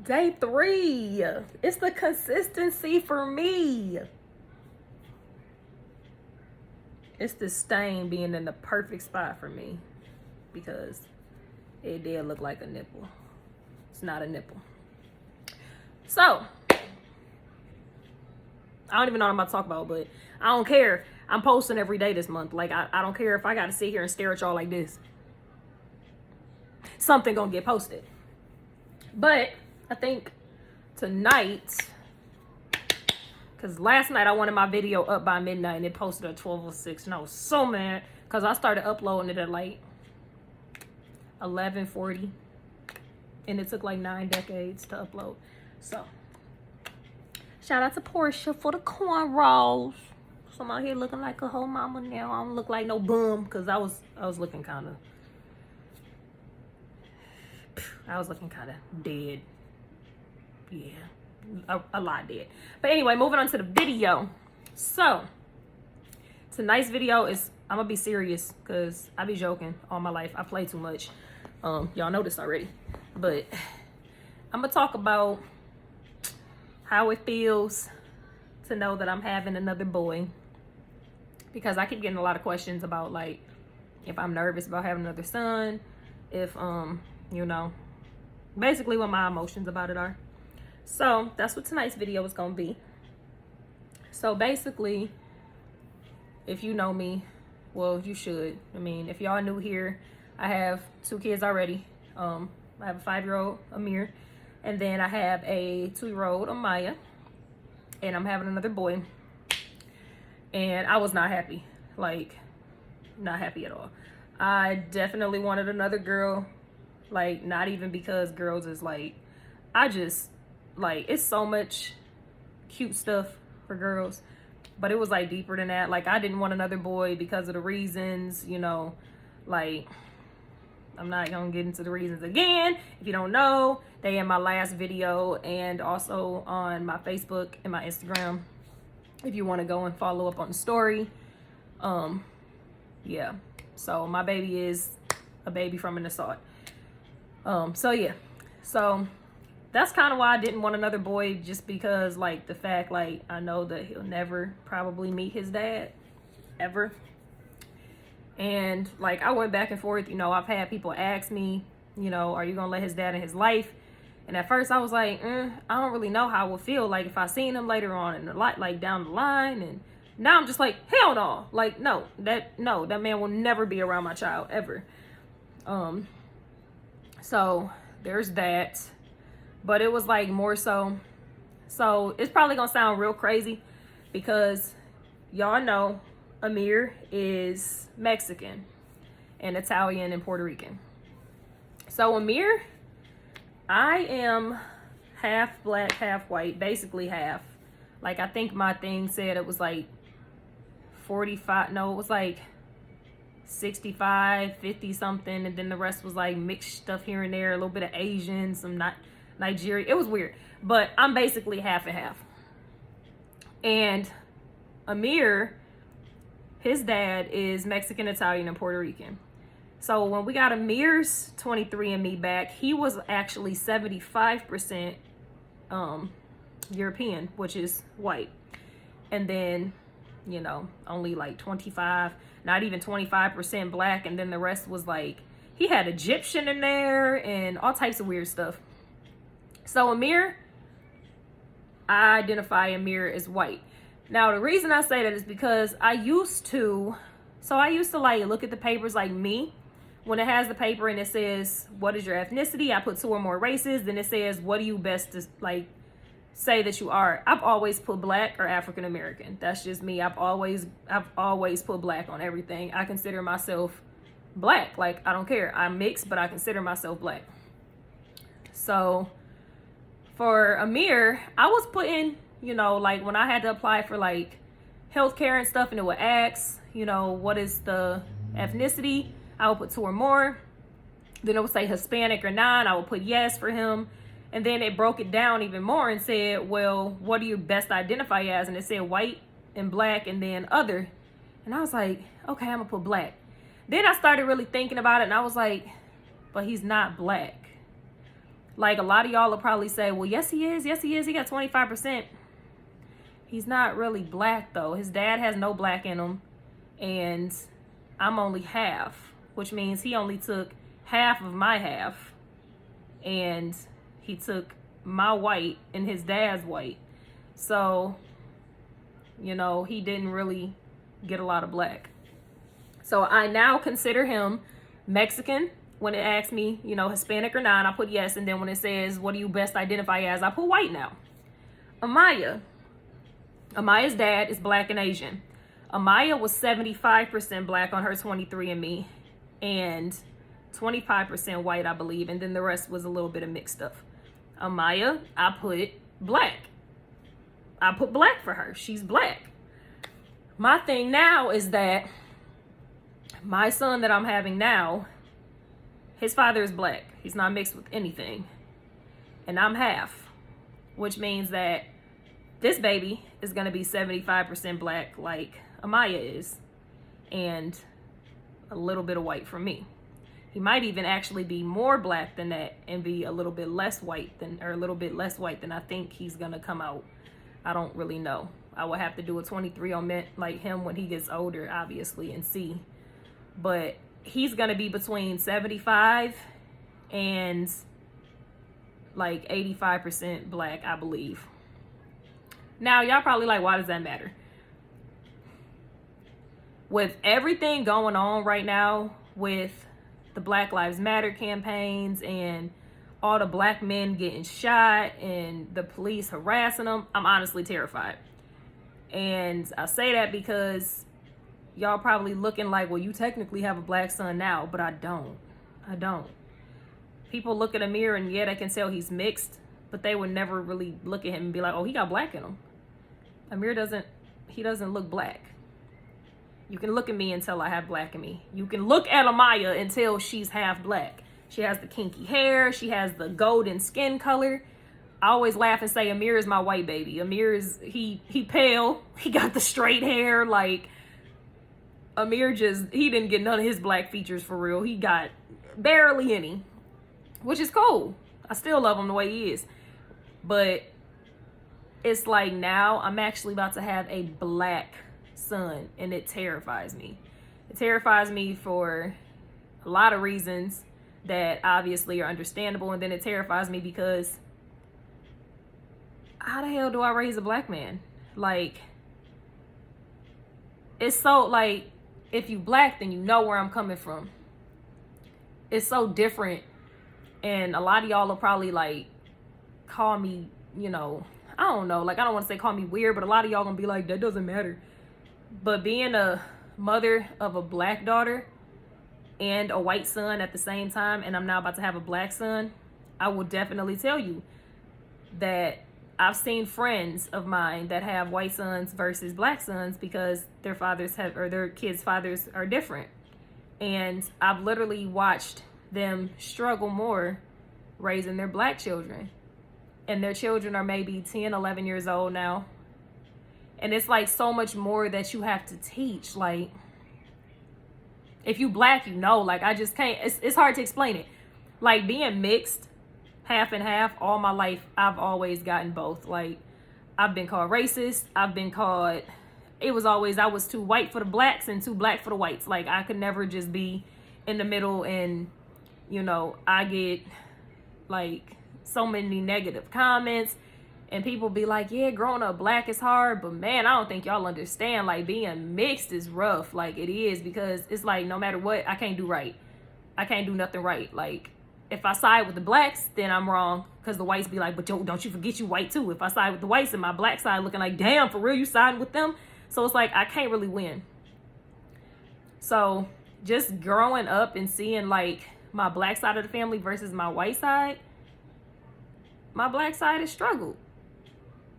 Day 3. It's the consistency for me. It's the stain being in the perfect spot for me because it did look like a nipple. It's not a nipple. So, I don't even know what I'm about to talk about, but I don't care. I'm posting every day this month. Like, I don't care if I got to sit here and stare at y'all like this. Something gonna get posted. But I think tonight, because last night I wanted my video up by midnight and it posted at 12:06, and I was so mad because I started uploading it at like 11:40, and it took like 9 decades to upload. So shout out to Portia for the cornrows. So I'm out here looking like a whole mama now. I don't look like no bum because I was looking kind of dead. Yeah, a lot dead. But anyway, moving on to the video. So tonight's video is, I'm gonna be serious because I be joking all my life. I play too much. Y'all know this already. But I'm gonna talk about how it feels to know that I'm having another boy, because I keep getting a lot of questions about like if I'm nervous about having another son, if you know, basically what my emotions about it are. So that's what tonight's video is gonna be. So basically, if you know me, well, you should. I mean, if y'all new here, I have 2 kids already. I have a 5-year-old, Amir, and then I have a 2-year-old, Amaya, and I'm having another boy. And I was not happy, like, not happy at all. I definitely wanted another girl, like, not even because girls is like, I just, like, it's so much cute stuff for girls, but it was like deeper than that. Like, I didn't want another boy because of the reasons, you know, like, I'm not gonna get into the reasons again. If you don't know, they in my last video and also on my Facebook and my Instagram, if you want to go and follow up on the story. Yeah, so my baby is a baby from an assault. So yeah, so that's kind of why I didn't want another boy, just because like the fact, like, I know that he'll never probably meet his dad ever. And like, I went back and forth, you know, I've had people ask me, you know, are you gonna let his dad in his life? And at first I was like, I don't really know how I would feel like if I seen him later on in the light, like down the line. And now I'm just like, hell no, like, no, that man will never be around my child ever. So there's that. But it was like more so it's probably gonna sound real crazy because y'all know Amir is Mexican and Italian and Puerto Rican. So Amir, I am half black, half white, basically half. Like, I think my thing said it was like 45, no, it was like 65, 50 something, and then the rest was like mixed stuff here and there, a little bit of Asian, some not Nigeria. It was weird, but I'm basically half and half. And Amir, his dad is Mexican, Italian, and Puerto Rican. So when we got Amir's 23andMe back, he was actually 75% European, which is white. And then, you know, only like 25, not even 25% black. And then the rest was like, he had Egyptian in there and all types of weird stuff. So Amir, I identify Amir as white. Now, the reason I say that is because I used to like look at the papers like me. When it has the paper and it says, what is your ethnicity? I put 2 or more races. Then it says, what do you best to like say that you are? I've always put black or African American. That's just me. I've always put black on everything. I consider myself black. Like, I don't care. I'm mixed, but I consider myself black. So for Amir, I was putting, you know, like when I had to apply for like healthcare and stuff, and it would ask, you know, what is the ethnicity? I would put 2 or more. Then it would say Hispanic or non. I would put yes for him. And then it broke it down even more and said, well, what do you best identify as? And it said white and black and then other. And I was like, okay, I'm gonna put black. Then I started really thinking about it and I was like, but he's not black. Like, a lot of y'all will probably say, well, yes, he is. Yes, he is. He got 25%. He's not really black, though. His dad has no black in him, and I'm only half, which means he only took half of my half, and he took my white and his dad's white. So, you know, he didn't really get a lot of black. So I now consider him Mexican. When it asks me, you know, Hispanic or not, I put yes. And then when it says, what do you best identify as, I put white now. Amaya's dad is black and Asian. Amaya was 75% black on her 23andMe and 25% white, I believe. And then the rest was a little bit of mixed stuff. Amaya, I put black. I put black for her. She's black. My thing now is that my son that I'm having now, his father is black. He's not mixed with anything. And I'm half, which means that this baby is going to be 75% black like Amaya is, and a little bit of white from me. He might even actually be more black than that and be a little bit less white than I think he's going to come out. I don't really know. I will have to do a 23 on like him when he gets older, obviously, and see. But he's going to be between 75 and like 85% black, I believe. Now, y'all probably like, why does that matter? With everything going on right now with the Black Lives Matter campaigns and all the black men getting shot and the police harassing them, I'm honestly terrified. And I say that because y'all probably looking like, well, you technically have a black son now, but I don't. People look at Amir and yeah, they can tell he's mixed, but they would never really look at him and be like, oh, he got black in him. Amir doesn't look black. You can look at me until I have black in me. You can look at Amaya until she's half black. She has the kinky hair. She has the golden skin color. I always laugh and say Amir is my white baby. Amir is, he pale. He got the straight hair. Like, Amir he didn't get none of his black features for real. He got barely any, which is cool. I still love him the way he is. But it's like now I'm actually about to have a black son, and it terrifies me. It terrifies me for a lot of reasons that obviously are understandable, and then it terrifies me because how the hell do I raise a black man? Like, it's so, like, if you black, then you know where I'm coming from. It's so different, and a lot of y'all will probably, like, call me, you know, I don't know, like, I don't want to say call me weird, but a lot of y'all gonna be like, that doesn't matter. But being a mother of a black daughter and a white son at the same time, and I'm now about to have a black son, I will definitely tell you that I've seen friends of mine that have white sons versus black sons because their fathers have, or their kids' fathers are different. And I've literally watched them struggle more raising their black children. And their children are maybe 10, 11 years old now. And it's like so much more that you have to teach. Like, if you black, you know, like, I just can't, it's hard to explain it. Like, being mixed, half and half, all my life, I've always gotten both. Like, I've been called racist. I've been called, it was always, I was too white for the blacks and too black for the whites. Like, I could never just be in the middle, and, you know, I get, like, so many negative comments, and people be like, yeah, growing up black is hard, but man, I don't think y'all understand, like, being mixed is rough. Like, it is, because it's like, no matter what, I can't do right. I can't do nothing right. Like, if I side with the blacks, then I'm wrong, because the whites be like, but yo, don't you forget you white too. If I side with the whites and my black side looking like, damn, for real, you siding with them? So it's like, I can't really win. So just growing up and seeing, like, my black side of the family versus my white side, my black side has struggled.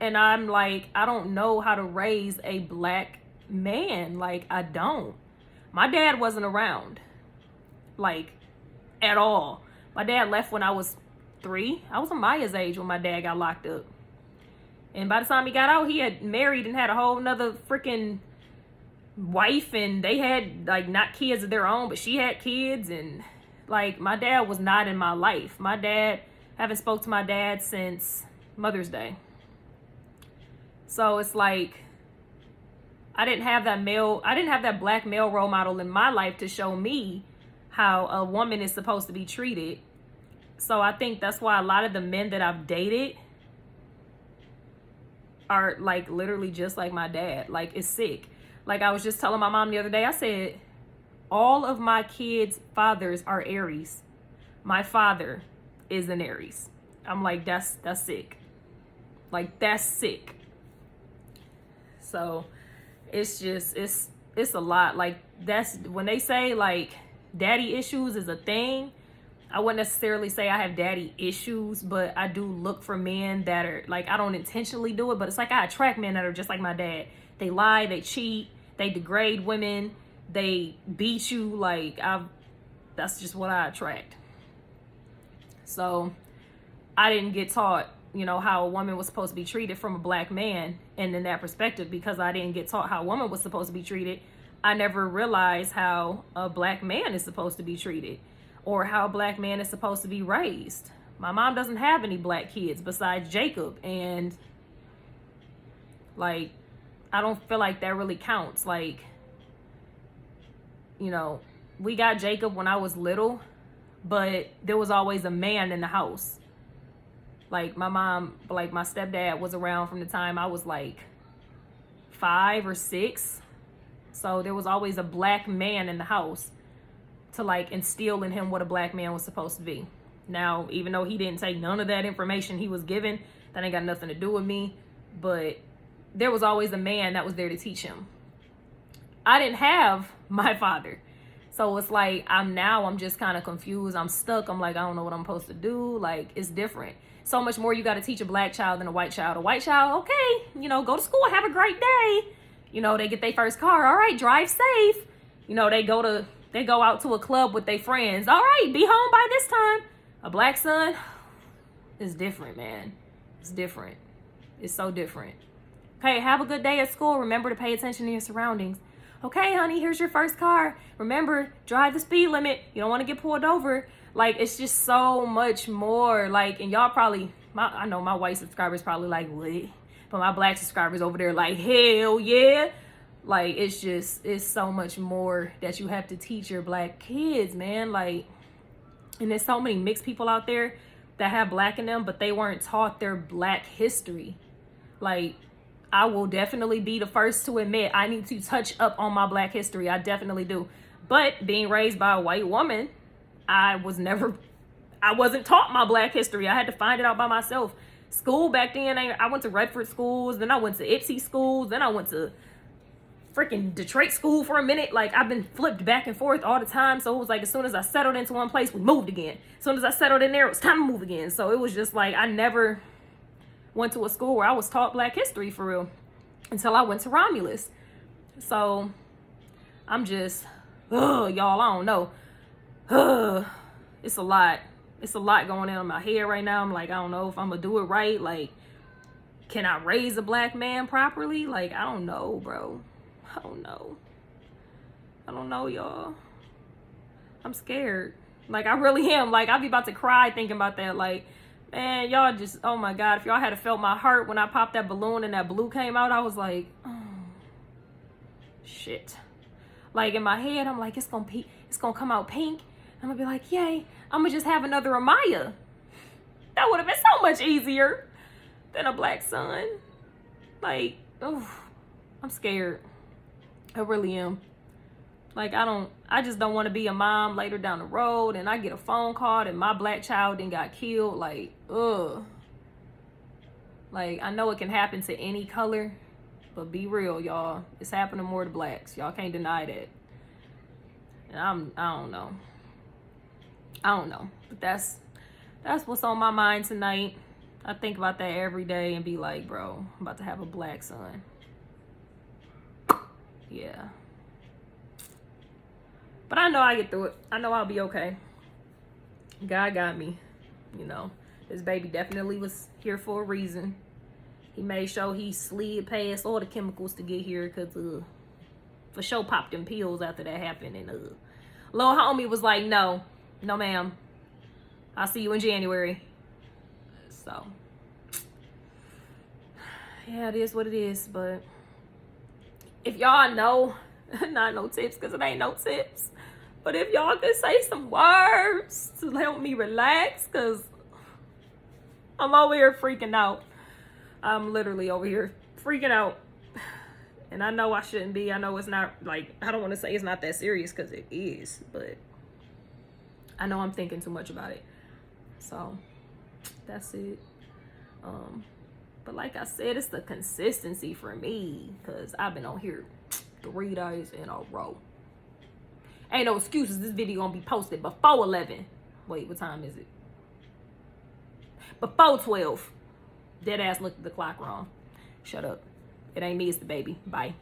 And I'm like, I don't know how to raise a black man. Like, I don't. My dad wasn't around, like, at all. My dad left when I was 3. I was Amaya's age when my dad got locked up. And by the time he got out, he had married and had a whole nother freaking wife. And they had, like, not kids of their own, but she had kids. And, like, my dad was not in my life. My dad Haven't spoke to my dad since Mother's Day. So it's like, I didn't have that black male role model in my life to show me how a woman is supposed to be treated. So I think that's why a lot of the men that I've dated are like literally just like my dad. Like, it's sick. Like, I was just telling my mom the other day, I said, all of my kids' fathers are Aries. My father is an Aries. I'm like, that's sick. Like, that's sick. So it's just, it's a lot. Like, that's when they say like daddy issues is a thing. I wouldn't necessarily say I have daddy issues, but I do look for men that are like, I don't intentionally do it, but it's like I attract men that are just like my dad. They lie, they cheat, they degrade women, they beat you. Like, that's just what I attract. So I didn't get taught, you know, how a woman was supposed to be treated from a black man. And in that perspective, because I didn't get taught how a woman was supposed to be treated, I never realized how a black man is supposed to be treated or how a black man is supposed to be raised. My mom doesn't have any black kids besides Jacob. And like, I don't feel like that really counts. Like, you know, we got Jacob when I was little, but there was always a man in the house. Like, my mom, like my stepdad was around from the time I was like 5 or 6. So there was always a black man in the house to like instill in him what a black man was supposed to be. Now, even though he didn't take none of that information he was given, that ain't got nothing to do with me. But there was always a man that was there to teach him. I didn't have my father. So it's like, I'm just kind of confused. I'm stuck. I'm like, I don't know what I'm supposed to do. Like, it's different. So much more you got to teach a black child than a white child. A white child, okay, you know, go to school, have a great day. You know, they get their first car. All right, drive safe. You know, they go out to a club with their friends. All right, be home by this time. A black son is different, man. It's different. It's so different. Okay, have a good day at school. Remember to pay attention to your surroundings. Okay, honey, here's your first car. Remember, drive the speed limit. You don't want to get pulled over. Like, it's just so much more. Like, and y'all probably, I know my white subscribers probably like, what? But my black subscribers over there like, hell yeah. Like, it's so much more that you have to teach your black kids, man. Like, and there's so many mixed people out there that have black in them, but they weren't taught their black history. Like, I will definitely be the first to admit I need to touch up on my black history. I definitely do. But being raised by a white woman, I wasn't taught my black history. I had to find it out by myself. School back then, I went to Redford schools, then I went to Ipsy schools, then I went to freaking Detroit school for a minute. Like, I've been flipped back and forth all the time. So it was like, as soon as I settled into one place, we moved again. As soon as I settled in there, it was time to move again. So it was just like, I never went to a school where I was taught black history for real until I went to Romulus. So I'm just, y'all, I don't know. It's a lot. It's a lot going on in my head right now. I'm like, I don't know if I'm gonna do it right. Like, can I raise a black man properly? Like, I don't know, bro. I don't know, y'all. I'm scared. Like, I really am. Like, I'll be about to cry thinking about that. Like, man, y'all just, oh my God, if y'all had felt my heart when I popped that balloon and that blue came out, I was like, oh, shit. Like, in my head, I'm like, it's gonna come out pink. I'm gonna be like, yay, I'm gonna just have another Amaya. That would have been so much easier than a black son. Like, oh, I'm scared. I really am. Like, I just don't want to be a mom later down the road and I get a phone call and my black child then got killed. Like, ugh. Like, I know it can happen to any color, but be real, y'all. It's happening more to blacks. Y'all can't deny that. And I don't know. But that's what's on my mind tonight. I think about that every day and be like, bro, I'm about to have a black son. Yeah. But I know I get through it. I know I'll be okay. God got me. You know, this baby definitely was here for a reason. He made sure he slid past all the chemicals to get here because for sure popped them pills after that happened. And little homie was like, no ma'am. I'll see you in January. So yeah, it is what it is. But if y'all know, not no tips, because it ain't no tips, but if y'all could say some words to help me relax, because I'm over here freaking out. I'm literally over here freaking out. And I know I shouldn't be. I know it's not, like, I don't want to say it's not that serious, because it is. But I know I'm thinking too much about it. So that's it. But like I said, it's the consistency for me, because I've been on here 3 days in a row. Ain't no excuses. This video gonna be posted before 11. Wait, what time is it? Before 12. Dead ass looked at the clock wrong. Shut up. It ain't me, it's the baby. Bye.